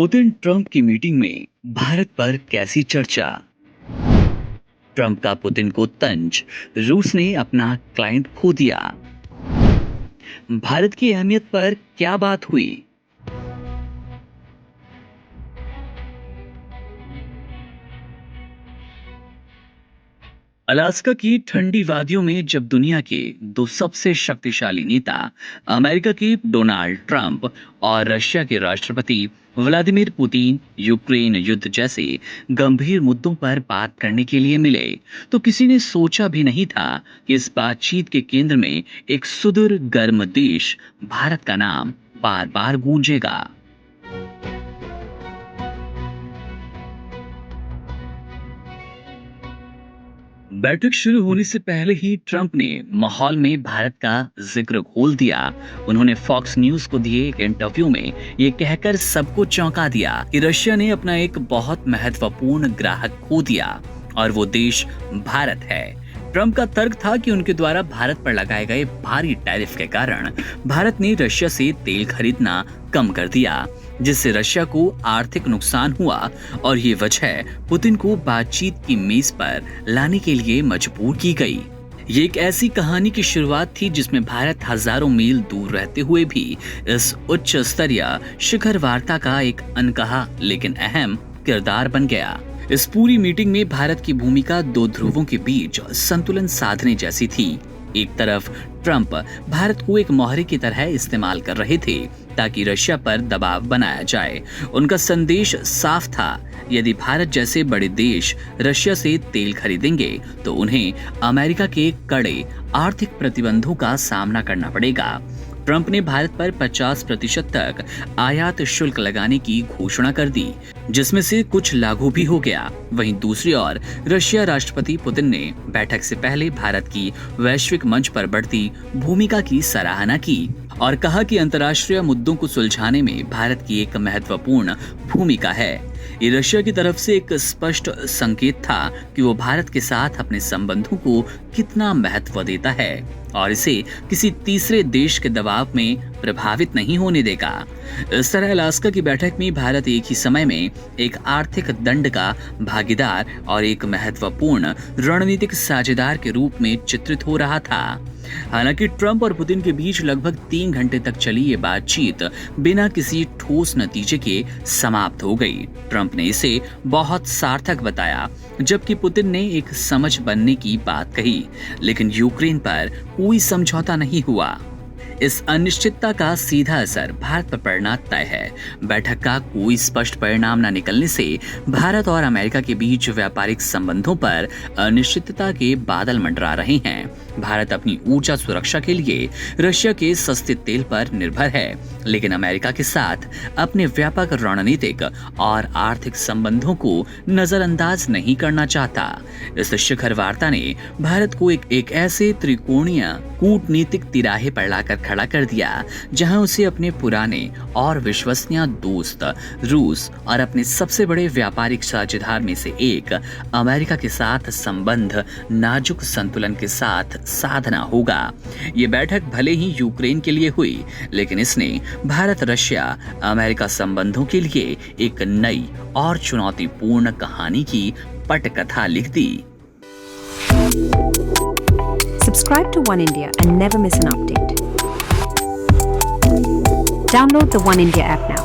Putin Trump की meeting में भारत पर कैसी चर्चा। ट्रंप का पुतिन को तंज, रूस ने अपना क्लाइंट खो दिया। भारत की अहमियत पर क्या बात हुई। अलास्का की ठंडी वादियों में जब दुनिया के दो सबसे शक्तिशाली नेता अमेरिका के डोनाल्ड ट्रंप और रशिया के राष्ट्रपति व्लादिमीर पुतिन यूक्रेन युद्ध जैसे गंभीर मुद्दों पर बात करने के लिए मिले, तो किसी ने सोचा भी नहीं था कि इस बातचीत के केंद्र में एक सुदूर गर्म देश भारत का नाम बार बार गूंजेगा। बैठक शुरू होने से पहले ही ट्रंप ने माहौल में भारत का जिक्र खोल दिया। उन्होंने फॉक्स न्यूज को दिए एक इंटरव्यू में ये कहकर सबको चौंका दिया कि रशिया ने अपना एक बहुत महत्वपूर्ण ग्राहक खो दिया और वो देश भारत है। ट्रंप का तर्क था कि उनके द्वारा भारत पर लगाए गए भारी टैरिफ के कारण भारत ने रशिया से तेल खरीदना कम कर दिया, जिससे रशिया को आर्थिक नुकसान हुआ और ये वजह पुतिन को बातचीत की मेज पर लाने के लिए मजबूर की गई। ये एक ऐसी कहानी की शुरुआत थी जिसमें भारत हजारों मील दूर रहते हुए भी इस उच्च स्तरीय शिखर वार्ता का एक अनकहा लेकिन अहम किरदार बन गया। इस पूरी मीटिंग में भारत की भूमिका दो ध्रुवों के बीच संतुलन साधने जैसी थी। एक तरफ ट्रंप भारत को एक मोहरे की तरह इस्तेमाल कर रहे थे ताकि रशिया पर दबाव बनाया जाए। उनका संदेश साफ था, यदि भारत जैसे बड़े देश रशिया से तेल खरीदेंगे तो उन्हें अमेरिका के कड़े आर्थिक प्रतिबंधों का सामना करना पड़ेगा। ट्रंप ने भारत पर 50% तक आयात शुल्क लगाने की घोषणा कर दी, जिसमें से कुछ लागू भी हो गया। वहीं दूसरी ओर रशिया राष्ट्रपति पुतिन ने बैठक से पहले भारत की वैश्विक मंच पर बढ़ती भूमिका की सराहना की और कहा कि अंतर्राष्ट्रीय मुद्दों को सुलझाने में भारत की एक महत्वपूर्ण भूमिका है। ये रशिया की तरफ से एक स्पष्ट संकेत था कि वो भारत के साथ अपने संबंधों को कितना महत्व देता है और इसे किसी तीसरे देश के दबाव में प्रभावित नहीं होने देगा। इस तरह अलास्का की बैठक में भारत एक ही समय में एक आर्थिक दंड का भागीदार और एक महत्वपूर्ण रणनीतिक साझेदार के रूप में चित्रित हो रहा था। हालांकि ट्रंप और पुतिन के बीच लगभग 3 घंटे तक चली ये बातचीत बिना किसी ठोस नतीजे के समाप्त हो गई। ट्रंप ने इसे बहुत सार्थक बताया, जबकि पुतिन ने एक समझ बनने की बात कही, लेकिन यूक्रेन पर कोई समझौता नहीं हुआ। इस अनिश्चितता का सीधा असर भारत पर पड़ना तय है। बैठक का कोई स्पष्ट परिणाम न निकलने से भारत और अमेरिका के बीच व्यापारिक संबंधों पर अनिश्चितता के बादल मंडरा रहे हैं। भारत अपनी ऊर्जा सुरक्षा के लिए रशिया के सस्ते तेल पर निर्भर है, लेकिन अमेरिका के साथ अपने व्यापक रणनीतिक और आर्थिक संबंधों को नजरअंदाज नहीं करना चाहता। इस शिखर वार्ता ने भारत को एक ऐसे त्रिकोणीय कूटनीतिक तिराहे पर लाकर खड़ा कर दिया, जहां उसे अपने पुराने और विश्वसनीय दोस्त रूस और अपने सबसे बड़े व्यापारिक साझेदार में से एक अमेरिका के साथ संबंध नाजुक संतुलन के साथ साधना होगा। ये बैठक भले ही यूक्रेन के लिए हुई, लेकिन इसने भारत रशिया अमेरिका संबंधों के लिए एक नई और चुनौतीपूर्ण कहानी की पटकथा लिख दी। Subscribe to One India and never miss an update. Download the One India app now.